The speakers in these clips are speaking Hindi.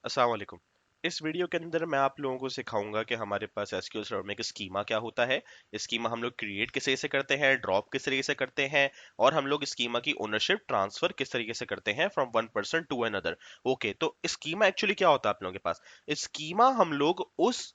अस्सलाम वालेकुम। इस वीडियो के अंदर मैं आप लोगों को सिखाऊंगा कि हमारे पास एसक्यूएल सर्वर में एक स्कीमा क्या होता है। स्कीमा हम लोग क्रिएट किस तरीके से करते हैं, ड्रॉप किस तरीके से करते हैं, और हम लोग स्कीमा की ओनरशिप ट्रांसफर किस तरीके से करते हैं from one person to another. Okay, तो स्कीमा एक्चुअली क्या होता है आप लोगों के पास? स्कीमा हम लोग उस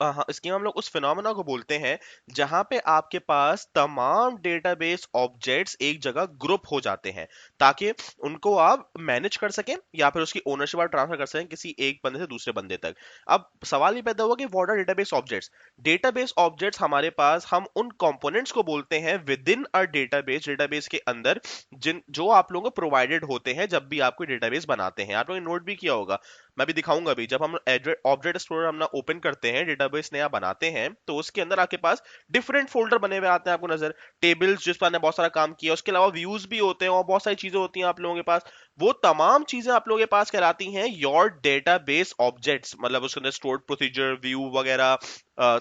हाँ, स्कीमा हम लोग उस फिनोमेना को बोलते हैं जहां पे आपके पास तमाम डेटाबेस ऑब्जेक्ट्स एक जगह ग्रुप हो जाते हैं, ताकि उनको आप मैनेज कर सकें या फिर उसकी ओनरशिप आप ट्रांसफर कर सकें किसी एक बंदे से दूसरे बंदे तक। अब सवाल ये पैदा हुआ कि what are database objects. Database objects हमारे पास, हम उन कंपोनेंट्स को बोलते हैं within a database, database के अंदर, जिन जो आप लोगों को प्रोवाइडेड होते हैं जब भी आप कोई डेटाबेस बनाते हैं। आप लोगों ने नोट भी किया होगा, मैं भी दिखाऊंगा भी। जब हम ऑब्जेक्ट एक्सप्लोरर हम ना ओपन करते हैं, डेटाबेस नया बनाते हैं, तो उसके अंदर आपके पास डिफरेंट फोल्डर बने हुए आते हैं आपको नजर। टेबल्स जिस पर आपने बहुत सारा काम किया, उसके अलावा व्यूज भी होते हैं और बहुत सारी चीजें होती हैं आप लोगों के पास। वो तमाम चीजें आप लोगों के पास कहलाती हैं योर डेटाबेस ऑब्जेक्ट्स। मतलब उसके अंदर स्टोर्ड प्रोसीजर, व्यू वगैरह,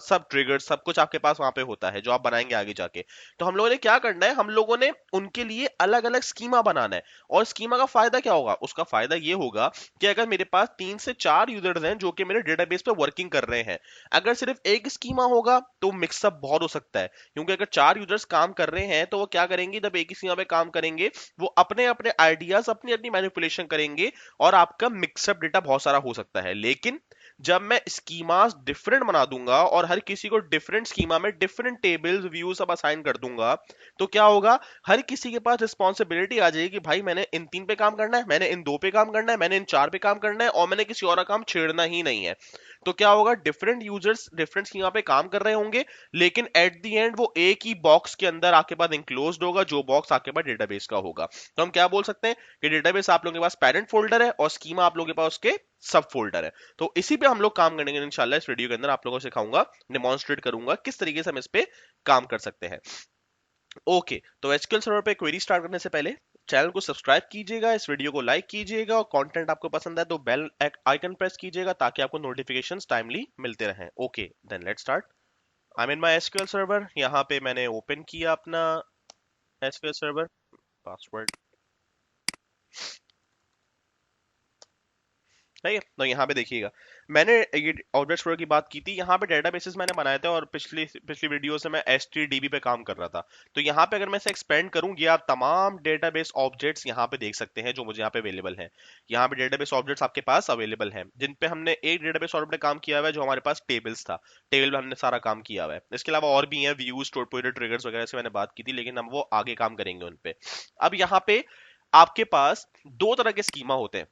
सब ट्रिगर, सब कुछ आपके पास वहां पे होता है जो आप बनाएंगे आगे जाके। तो हम लोगों ने क्या करना है, हम लोगों ने उनके लिए अलग अलग स्कीमा बनाना है। और स्कीमा का फायदा क्या होगा? उसका फायदा ये होगा कि अगर मेरे पास 3 से 4 यूजर्स हैं जो कि मेरे डेटाबेस पे वर्किंग कर रहे हैं, अगर सिर्फ एक स्कीमा होगा तो मिक्सअप बहुत हो सकता है। क्योंकि अगर 4 यूजर्स काम कर रहे हैं तो वो क्या करेंगे, जब एक ही स्कीमा पे काम करेंगे, वो अपने अपने आइडियाज, अपनी अपनी मैनिपुलेशन करेंगे, और आपका मिक्सअप डेटा बहुत सारा हो सकता है। लेकिन जब मैं स्कीमास डिफरेंट बना दूंगा और हर किसी को डिफरेंट स्कीमा में डिफरेंट टेबल्स, व्यू सब असाइन कर दूंगा, तो क्या होगा, हर किसी के पास रिस्पॉन्सिबिलिटी आ जाएगी कि भाई मैंने इन 3 पे काम करना है, मैंने इन 2 पे काम करना है, मैंने इन 4 पे काम करना है, और मैंने किसी और का काम छेड़ना ही नहीं है। तो क्या होगा, डिफरेंट यूजर्स डिफरेंट स्कीमा पे काम कर रहे होंगे, लेकिन एट द एंड वो एक ही बॉक्स के अंदर आपके पास इंक्लोज्ड होगा, जो बॉक्स आपके पास डेटाबेस का होगा। तो हम क्या बोल सकते हैं कि डेटाबेस आप लोगों के पास पेरेंट फोल्डर है और स्कीमा आप लोगों के पास उसके सब फोल्डर है। तो इसी पे हम लोग काम करेंगे इंशाल्लाह। इस वीडियो के अंदर आप लोगों को सिखाऊंगा, डेमोन्स्ट्रेट करूंगा किस तरीके से हम इस पे काम कर सकते हैं। ओके, तो एचक्यूएल सर्वर पे क्वेरी स्टार्ट करने से पहले चैनल को सब्सक्राइब कीजिएगा, इस वीडियो को लाइक कीजिएगा, और कंटेंट आपको पसंद है तो बेल आइकन प्रेस कीजिएगा ताकि आपको नोटिफिकेशंस टाइमली मिलते रहें। Okay, then let's start. I am in my SQL server. यहाँ पे मैंने ओपन किया अपना एसक्यूएल सर्वर। पासवर्ड, ठीक है। तो यहाँ पे देखिएगा, मैंने ये ऑब्जेक्ट स्टोर की बात की थी। यहाँ पे डेटाबेसेस मैंने बनाए थे और पिछली पिछली वीडियो से मैं एचटीडीबी पे काम कर रहा था। तो यहाँ पे अगर मैं इसे एक्सपेंड करूँ, ये आप तमाम डेटाबेस ऑब्जेक्ट्स यहाँ पे देख सकते हैं जो मुझे यहाँ पे अवेलेबल हैं। यहाँ पे डेटाबेस ऑब्जेक्ट्स आपके पास अवेलेबल हैं, जिन पे हमने एक डेटाबेस ऑब्जेक्ट पे काम किया हुआ है जो हमारे पास टेबल्स था। टेबल में हमने सारा काम किया हुआ है। इसके अलावा और भी हैं, व्यूज, स्टोर पॉइंटर, ट्रिगर्स वगैरह से मैंने बात की थी, लेकिन हम वो आगे काम करेंगे उन पे। अब यहाँ पे आपके पास दो तरह के स्कीमा होते हैं।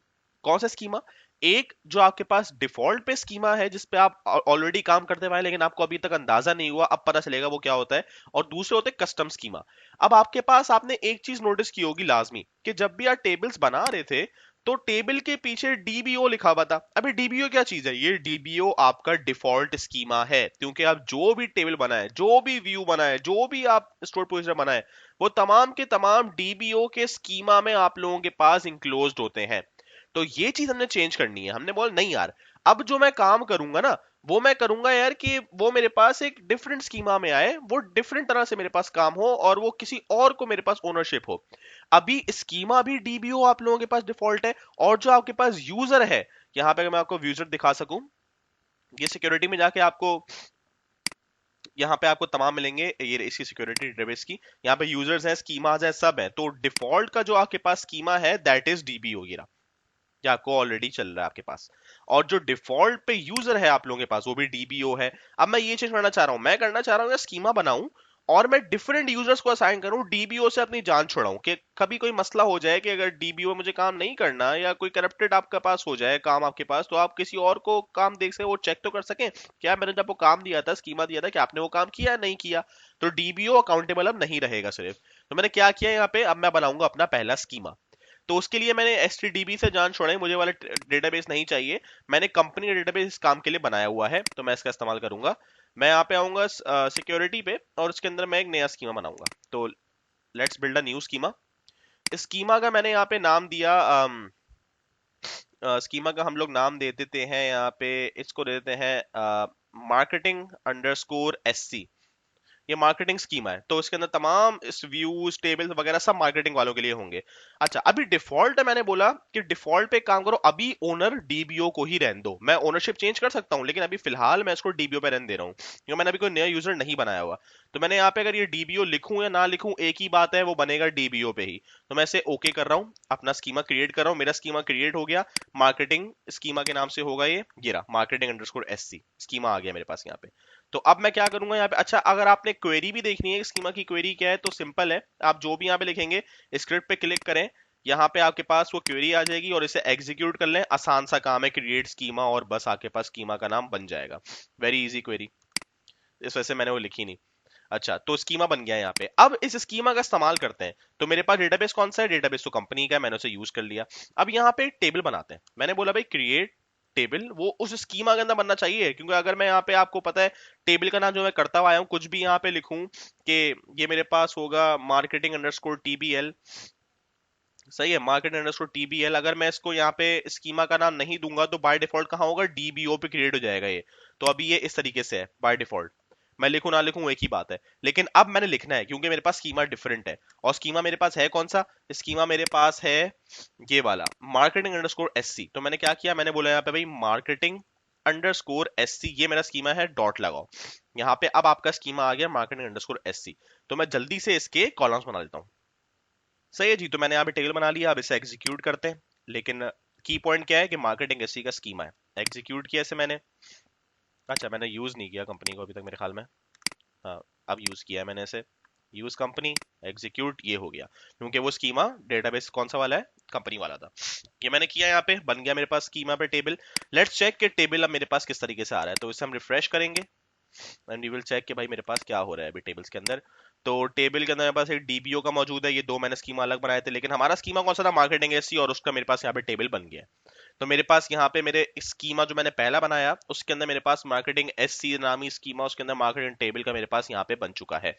कौन सा स्कीमा? एक जो आपके पास डिफॉल्ट पे स्कीमा है, जिस पे आप ऑलरेडी काम करते हुए हैं, लेकिन आपको अभी तक अंदाजा नहीं हुआ, अब पता चलेगा वो क्या होता है। और दूसरे होते हैं कस्टम स्कीमा। अब आपके पास, आपने एक चीज नोटिस की होगी लाजमी, कि जब भी आप टेबल्स बना रहे थे तो टेबल के पीछे डीबीओ लिखा हुआ था। अभी डीबीओ क्या चीज है? ये डीबीओ आपका डिफॉल्ट स्कीमा है, क्योंकि आप जो भी टेबल बनाए, जो भी व्यू बनाए, जो भी आप स्टोर पोजीशन बनाए, वो तमाम के तमाम डीबीओ के स्कीमा में आप लोगों के पास इंक्लोज्ड होते हैं। तो ये चीज हमने चेंज करनी है। हमने बोला नहीं यार, अब जो मैं काम करूंगा ना, वो मैं करूंगा यार कि वो मेरे पास एक डिफरेंट स्कीमा में आए, वो डिफरेंट तरह से मेरे पास काम हो, और वो किसी और को मेरे पास ओनरशिप हो। अभी स्कीमा भी डीबीओ आप लोगों के पास डिफॉल्ट है, और जो आपके पास यूजर है, यहां पे अगर मैं आपको यूजर दिखा सकूं, ये सिक्योरिटी में जाके आपको, यहाँ पे आपको तमाम मिलेंगे, ये इसकी सिक्योरिटी डेटाबेस की। यहाँ पे यूजर्स हैं, स्कीमाज हैं, सब है। तो डिफॉल्ट का जो आपके पास स्कीमा है दैट इज डीबीओ, या आपको ऑलरेडी चल रहा है आपके पास। और जो डिफॉल्ट पे यूजर है आप लोगों के पास, वो भी डीबीओ है। अब मैं ये चीज करना चाह रहा हूं, मैं करना चाह रहा हूँ स्कीमा बनाऊं और मैं डिफरेंट यूजर्स को असाइन करूं, डीबीओ से अपनी जान छुड़ाऊं, कि कभी कोई मसला हो जाए कि अगर डीबीओ मुझे काम नहीं करना, या कोई करप्टेड आपके पास हो जाए काम आपके पास, तो आप किसी और को काम देख सके, वो चेक तो कर सकें क्या मैंने जब वो काम दिया था, स्कीमा दिया था, कि आपने वो काम किया नहीं किया। तो डीबीओ अकाउंटेबल अब नहीं रहेगा सिर्फ। तो मैंने क्या किया यहाँ पे, अब मैं बनाऊंगा अपना पहला स्कीमा। तो उसके लिए मैंने एसटीडीबी से जान छोड़ाई, मुझे वाला डेटाबेस नहीं चाहिए। मैंने कंपनी का डेटाबेस इस काम के लिए बनाया हुआ है, तो मैं इसका इस्तेमाल करूंगा। मैं यहाँ पे आऊंगा सिक्योरिटी पे, और उसके अंदर मैं एक नया स्कीमा बनाऊंगा। तो let's build a new schema. इस स्कीमा का मैंने यहाँ पे नाम दिया, स्कीमा का हम लोग नाम दे देते हैं यहाँ पे, इसको दे देते हैं मार्केटिंग अंडरस्कोर एससी। ये मार्केटिंग स्कीमा है, तो इसके अंदर तमाम इस व्यूज टेबल्स वगैरह सब मार्केटिंग वालों के लिए होंगे। अच्छा, अभी डिफॉल्ट है, मैंने बोला कि डिफॉल्ट पे काम करो, अभी ओनर डीबीओ को ही रहने दो। मैं ओनरशिप चेंज कर सकता हूँ, लेकिन अभी फिलहाल मैं इसको डीबीओ पे रहने दे रहा हूँ, क्योंकि मैंने अभी कोई नया यूजर नहीं बनाया हुआ। तो मैंने यहाँ पे अगर ये डीबीओ लिखूं या ना लिखूं एक ही बात है, वो बनेगा डीबीओ पे ही। तो मैं इसे ओके कर रहा हूँ, अपना स्कीमा क्रिएट कर रहा हूँ, मेरा स्कीमा क्रिएट हो गया। मार्केटिंग स्कीमा के नाम से होगा ये रहा मार्केटिंग अंडरस्कोर एससी स्कीमा आ गया मेरे पास यहाँ पे। तो अब मैं क्या करूंगा यहाँ पे, अच्छा अगर आपने क्वेरी भी देखनी है स्कीमा की क्वेरी क्या है, तो सिंपल है, आप जो भी यहाँ पे लिखेंगे स्क्रिप्ट पे क्लिक करें, यहाँ पे आपके पास वो क्वेरी आ जाएगी और इसे एग्जीक्यूट कर लें। आसान सा काम है, क्रिएट स्कीमा, और बस आपके पास स्कीमा का नाम बन जाएगा। वेरी इजी क्वेरी, इस वजह से मैंने वो लिखी नहीं। अच्छा, तो स्कीमा बन गया है यहाँ पे। अब इस स्कीमा का इस्तेमाल करते हैं। तो मेरे पास डेटाबेस कौन सा है, डेटाबेस तो कंपनी का है, मैंने उसे यूज कर लिया। अब यहाँ पे एक टेबल बनाते हैं। मैंने बोला भाई क्रिएट टेबल, वो उस स्कीमा के अंदर बनना चाहिए, क्योंकि अगर मैं यहाँ पे, आपको पता है टेबल का नाम जो मैं करता हुआ आया हूँ, कुछ भी यहाँ पे लिखूं कि ये मेरे पास होगा मार्केटिंग अंडरस्कोर टीबीएल, सही है, मार्केट अंडरस्कोर टीबीएल, अगर मैं इसको यहाँ पे स्कीमा का नाम नहीं दूंगा तो बाय डिफॉल्ट कहाँ होगा, डीबीओ पे क्रिएट हो जाएगा ये। तो अभी ये इस तरीके से है बाय डिफॉल्ट, मैं लिखूं ना लिखूं एक ही बात है। लेकिन अब मैंने लिखना है, क्योंकि मेरे पास स्कीमा डिफरेंट है। और स्कीमा मेरे पास है कौन सा, स्कीमा मेरे पास है ये वाला मार्केटिंग अंडरस्कोर एससी। तो मैंने क्या किया, मैंने बोला यहाँ पे भाई मार्केटिंग अंडरस्कोर एससी, ये मेरा स्कीमा है, डॉट लगाओ यहाँ पे। अब आपका स्कीमा आ गया मार्केटिंग अंडरस्कोर एससी। तो मैं जल्दी से इसके कॉलम्स बना लेता हूँ। सही है जी, तो मैंने यहाँ पे टेबल बना लिया, अब इसे एग्जीक्यूट करते हैं। लेकिन की पॉइंट क्या है कि मार्केटिंग एससी का स्कीमा है, एग्जीक्यूट किया इसे मैंने। अच्छा, मैंने यूज नहीं किया कंपनी को अभी तक मेरे ख्याल में, हाँ अब यूज किया है मैंने इसे, यूज कंपनी, एग्जीक्यूट, ये हो गया, क्योंकि वो स्कीमा डेटाबेस कौन सा वाला है, कंपनी वाला था। ये मैंने किया, यहाँ पे बन गया मेरे पास स्कीमा पे टेबल। लेट्स चेक कि टेबल अब मेरे पास किस तरीके से आ रहा है। तो इसे हम रिफ्रेश करेंगे एंड यू विल चेक कि भाई मेरे पास क्या हो रहा है अभी टेबल्स के अंदर। तो टेबल के अंदर मेरे पास एक डीबीओ का मौजूद है, ये दो मैंने स्कीमा अलग बनाए थे, लेकिन हमारा स्कीमा कौन सा था, मार्केटिंग एससी, और उसका मेरे पास यहाँ पे टेबल बन गया है। तो मेरे पास यहाँ पे मेरे स्कीमा जो मैंने पहला बनाया उसके अंदर मेरे पास मार्केटिंग एससी नामी स्कीमा, उसके अंदर मार्केटिंग टेबल का मेरे पास यहाँ पे बन चुका है।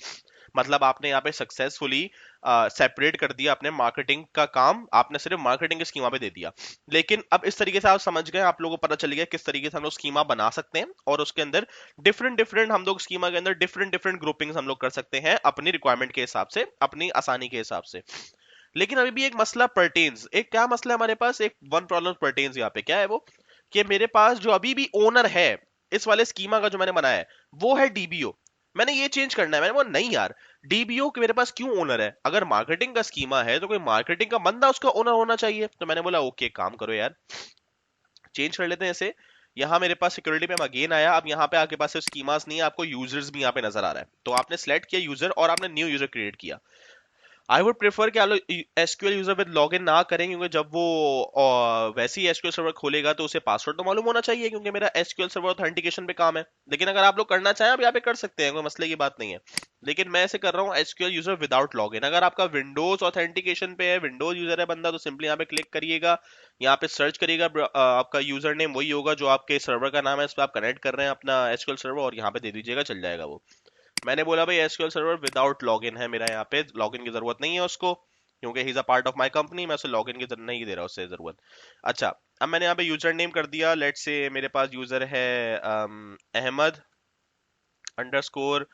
मतलब आपने यहाँ पे सक्सेसफुली सेपरेट कर दिया अपने मार्केटिंग का काम, आपने सिर्फ मार्केटिंग के स्कीमा पे दे दिया। लेकिन अब इस तरीके से आप समझ गए, आप लोगों को पता चल गया किस तरीके से हम लोग स्कीमा बना सकते हैं, और उसके अंदर डिफरेंट डिफरेंट हम लोग स्कीमा के अंदर डिफरेंट डिफरेंट ग्रुपिंग्स हम लोग कर सकते हैं अपनी रिक्वायरमेंट के हिसाब से, अपनी आसानी के हिसाब से। लेकिन अभी भी एक मसला पर्टेन्स, एक क्या मसला है हमारे पास, एक वन प्रॉब्लम पर्टेन्स यहाँ पे, क्या है वो, कि मेरे पास जो अभी भी ओनर है इस वाले स्कीमा का जो मैंने बनाया है वो है डीबीओ। मैंने ये चेंज करना है। मैंने बोला नहीं यार, डीबीओ के मेरे पास क्यों ओनर है, अगर मार्केटिंग का स्कीमा है तो कोई मार्केटिंग का बंदा उसका ओनर होना चाहिए। तो मैंने बोला ओके, काम करो यार, चेंज कर लेते हैं इसे। यहाँ मेरे पास सिक्योरिटी पे अगेन आया, अब यहाँ पे आपके पास सिर्फ स्कीमास नहीं है, आपको यूजर्स भी यहाँ पे नजर आ रहा है। तो आपने सेलेक्ट किया यूजर और आपने न्यू यूजर क्रिएट किया। आई वुड प्रेफर कि आप लोग एसक्यूएल यूजर विद लॉगिन ना करें, क्योंकि जब वो वैसे ही एसक्यूएल सर्वर खोलेगा तो उसे पासवर्ड तो मालूम होना चाहिए, क्योंकि मेरा एसक्यूएल सर्वर ऑथेंटिकेशन पे काम है। लेकिन अगर आप लोग करना चाहें आप यहाँ पे कर सकते हैं, कोई मसले की बात नहीं है। लेकिन मैं ऐसे कर रहा हूँ एसक्यूएल यूजर विदाउट लॉगिन। अगर आपका विंडोज ऑथेंटिकेशन पे है, विंडोज यूजर है बंदा, तो सिंपली यहाँ पे क्लिक करिएगा, यहाँ पे सर्च करिएगा, आपका यूजर नेम वही होगा जो आपके सर्वर का नाम है, इस पर आप कनेक्ट कर रहे हैं अपना एसक्यूएल सर्वर, और यहाँ पे दे दीजिएगा, चल जाएगा वो। मैंने बोला भाई एसक्यूएल सर्वर विदाउट लॉगिन है मेरा, यहाँ पे लॉगिन की जरूरत नहीं है उसको, क्योंकि he is a part of my company, मैं उसे लॉगिन की जरूरत नहीं दे रहा उससे जरूरत। अच्छा, अब मैंने यहाँ पे यूजर नेम कर दिया, लेट्स से मेरे पास यूजर है अहमद अंडरस्कोर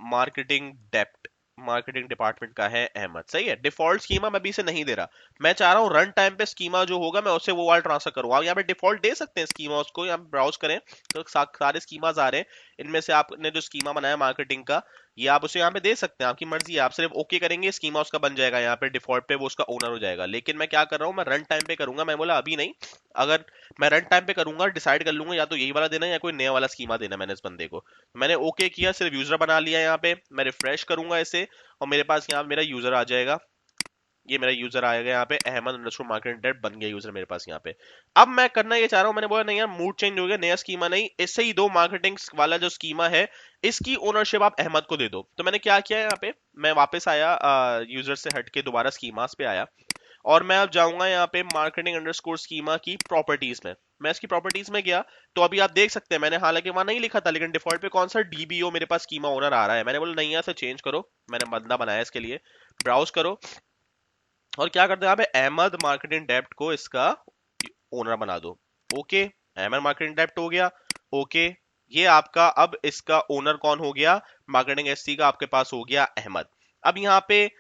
मार्केटिंग डेप्ट, मार्केटिंग डिपार्टमेंट का है अहमद। सही है, डिफॉल्ट स्कीमा मैं अभी से नहीं दे रहा, मैं चाह रहा हूँ रन टाइम पे स्कीमा जो होगा मैं उसे वो वाला ट्रांसफर करूँ। आप यहाँ पे डिफॉल्ट दे सकते हैं स्कीमा, उसको यहाँ ब्राउज करें तो सारे स्कीमाज आ रहे हैं, इनमें से आपने जो स्कीमा बनाया मार्केटिंग का, ये आप उसे यहाँ पे दे सकते हैं, आपकी मर्जी है। आप सिर्फ ओके करेंगे, स्कीमा उसका बन जाएगा, यहाँ पे डिफॉल्ट पे वो उसका ओनर हो जाएगा। लेकिन मैं क्या कर रहा हूँ, मैं रन टाइम पे करूंगा, मैं बोला अभी नहीं, अगर मैं रन टाइम पे करूंगा डिसाइड कर लूंगा या तो यही वाला देना है या कोई नया वाला स्कीमा देना है मैंने इस बंदे को। मैंने ओके किया, सिर्फ यूजर बना लिया, यहाँ पे मैं रिफ्रेश करूंगा इसे और मेरे पास यहाँ मेरा यूजर आ जाएगा। ये मेरा यूजर आएगा यहाँ पे, अहमद अंडरस्कोर मार्केटिंग डेट बन गया यूजर मेरे पास यहाँ पे। अब मैं करना ये चाह रहा हूँ, मैंने बोला नहीं यार मूड चेंज हो गया, नया स्कीमा नहीं, इससे ही दो मार्केटिंग वाला जो स्कीमा है इसकी ओनरशिप आप अहमद को दे दो। तो मैंने क्या किया यहाँ पे, मैं वापस आया यूजर से हट के दोबारा स्कीमास पे आया, और मैं अब जाऊंगा यहाँ पे मार्केटिंग अंडरस्कोर स्कीमा की प्रॉपर्टीज में। मैं इसकी प्रॉपर्टीज में गया तो अभी आप देख सकते हैं मैंने हालांकि वहां नहीं लिखा था, लेकिन डिफॉल्ट पे कौन सा डीबीओ मेरे पास स्कीमा ओनर आ रहा है। मैंने बोला नहीं यहाँ से चेंज करो, मैंने बंदा बनाया इसके लिए, ब्राउज करो और क्या करते हैं यहाँ पे अहमद मार्केटिंग डेप्ट को इसका ओनर बना दो। ओके, अहमद मार्केटिंग डेप्ट हो गया, ओके, ये आपका, अब इसका ओनर कौन हो गया, मार्केटिंग एससी का आपके पास हो गया अहमद। अब यहाँ पे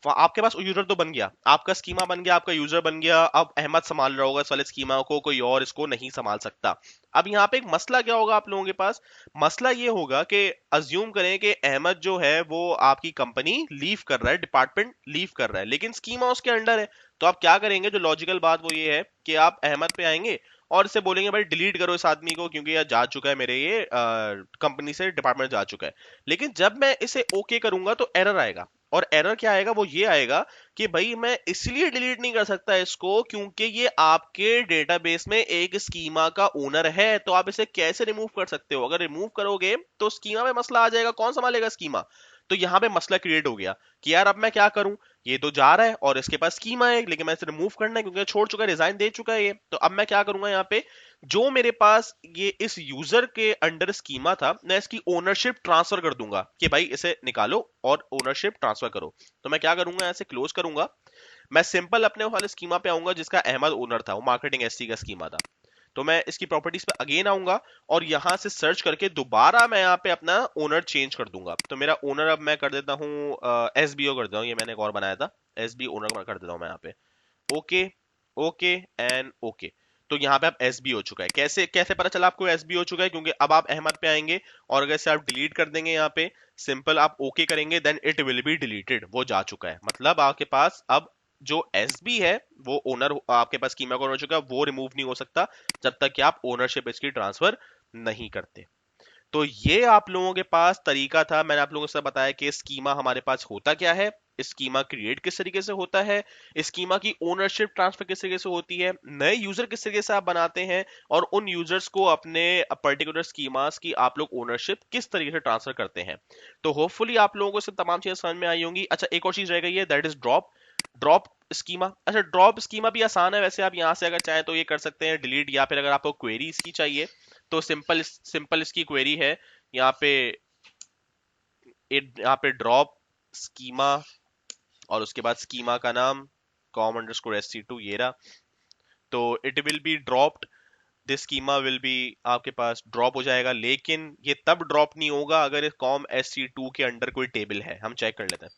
आपके पास यूजर तो बन गया, आपका स्कीमा बन गया, आपका यूजर बन गया, अब अहमद संभाल रहा होगा इस वाले स्कीमा को, कोई और इसको नहीं संभाल सकता। अब यहाँ पे एक मसला क्या होगा आप लोगों के पास, मसला ये होगा कि अज्यूम करें कि अहमद जो है वो आपकी कंपनी लीव कर रहा है, डिपार्टमेंट लीव कर रहा है, लेकिन स्कीमा उसके अंडर है। तो आप क्या करेंगे, जो लॉजिकल बात वो ये है कि आप अहमद पे आएंगे और इसे बोलेंगे भाई डिलीट करो इस आदमी को, क्योंकि यह जा चुका है मेरे ये कंपनी से, डिपार्टमेंट जा चुका है। लेकिन जब मैं इसे ओके करूंगा तो एरर आएगा, और एरर क्या आएगा, वो ये आएगा कि भाई मैं इसलिए डिलीट नहीं कर सकता इसको क्योंकि ये आपके डेटाबेस में एक स्कीमा का ओनर है, तो आप इसे कैसे रिमूव कर सकते हो, अगर रिमूव करोगे तो स्कीमा में मसला आ जाएगा, कौन संभालेगा स्कीमा। तो यहां पे मसला क्रिएट हो गया कि यार अब मैं क्या करूं, ये तो जा रहा है और इसके पास स्कीमा है, लेकिन मैं इसे रिमूव करना है क्योंकि छोड़ चुका है, रिजाइन दे चुका है ये, तो अब मैं क्या करूंगा, यहाँ पे जो मेरे पास ये इस यूजर के अंडर स्कीमा था, मैं इसकी ओनरशिप ट्रांसफर कर दूंगा कि भाई इसे निकालो और ओनरशिप ट्रांसफर करो। तो मैं क्या करूंगा, ऐसे क्लोज करूंगा, मैं सिंपल अपने वाले स्कीमा पे आऊंगा जिसका अहमद ओनर था, वो मार्केटिंग एससी का स्कीमा था। तो मैं इसकी प्रॉपर्टीज पे अगेन आऊंगा और यहां से सर्च करके दोबारा मैं यहाँ पे अपना ओनर चेंज कर दूंगा। तो मेरा ओनर अब मैं कर देता हूँ एसबीओ कर देता हूँ, ये मैंने एक और बनाया था, एसबी ओनर कर देता हूँ मैं यहाँ पे। Okay, okay and okay. तो यहाँ पे अब एसबी हो चुका है। कैसे कैसे पता चला आपको एसबी हो चुका है, क्योंकि अब आप अहमद पे आएंगे और अगर से आप डिलीट कर देंगे, यहाँ पे सिंपल आप ओके करेंगे, then it will be deleted, वो जा चुका है। मतलब आपके पास अब जो एसबी है वो ओनर आपके पास कीमा का ओनर हो चुका है, वो रिमूव नहीं हो सकता जब तक कि आप ओनरशिप इसकी ट्रांसफर नहीं करते। तो ये आप लोगों के पास तरीका था, मैंने आप लोगों से बताया कि स्कीमा हमारे पास होता क्या है, स्कीमा क्रिएट किस तरीके से होता है, स्कीमा की ओनरशिप ट्रांसफर किस तरीके से होती है, नए यूजर किस तरीके से आप बनाते हैं, और उन यूजर्स को अपने पर्टिकुलर स्कीमास की आप लोग ओनरशिप किस तरीके से ट्रांसफर करते हैं। तो होपफुली आप लोगों को सब तमाम चीजें समझ में आई होंगी। अच्छा, एक और चीज रह गई है, that is drop. Drop schema, अच्छा ड्रॉप स्कीमा भी आसान है वैसे, आप यहां से अगर चाहें तो ये कर सकते हैं डिलीट, या फिर अगर आपको क्वेरी इसकी चाहिए तो सिंपल सिंपल इसकी क्वेरी है यहाँ पे, यहाँ पे ड्रॉप स्कीमा और उसके बाद स्कीमा का नाम कॉम अंडरस्कोर sc2 ये रहा। तो it will be dropped, this schema will be आपके पास ड्रॉप हो जाएगा, लेकिन ये तब ड्रॉप नहीं होगा अगर कॉम sc2 के अंडर कोई टेबल है। हम चेक कर लेते हैं,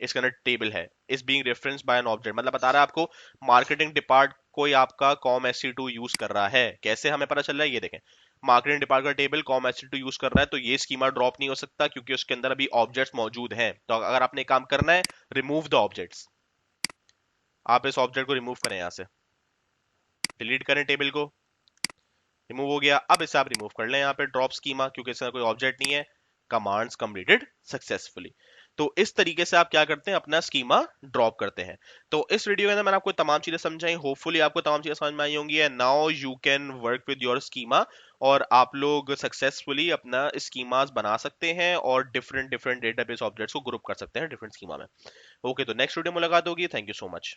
इसके अंदर टेबल है, is being reference by an object, मतलब बता रहा है आपको मार्केटिंग डिपार्ट कोई आपका कॉम sc2 यूज कर रहा है। कैसे हमें पता चल रहा है, ये देखें, मार्केटिंग डिपार्ट का टेबल कॉम sc2 यूज कर रहा है, तो ये स्कीमा ड्रॉप नहीं हो सकता क्योंकि उसके अंदर अभी ऑब्जेक्ट्स मौजूद हैं। तो अगर आपने काम करना है, रिमूव द ऑब्जेक्ट्स, आप इस ऑब्जेक्ट को रिमूव करें, यहां से डिलीट करें टेबल को, रिमूव हो गया। अब इसे आप रिमूव कर लें यहाँ पे ड्रॉप स्कीमा, क्योंकि इसका कोई ऑब्जेक्ट नहीं है, कमांड्स कंप्लीटेड सक्सेसफुली। तो इस तरीके से आप क्या करते हैं, अपना स्कीमा ड्रॉप करते हैं। तो इस वीडियो के अंदर मैंने आपको तमाम चीजें समझाई, होपफुली आपको तमाम चीजें समझ में आई होंगी। Now you can work with your schema, और आप लोग सक्सेसफुली अपना स्कीमास बना सकते हैं और डिफरेंट डिफरेंट डेटाबेस ऑब्जेक्ट्स को ग्रुप कर सकते हैं डिफरेंट स्कीमा में। ओके, तो नेक्स्ट वीडियो मुलाकात होगी। Thank you so much.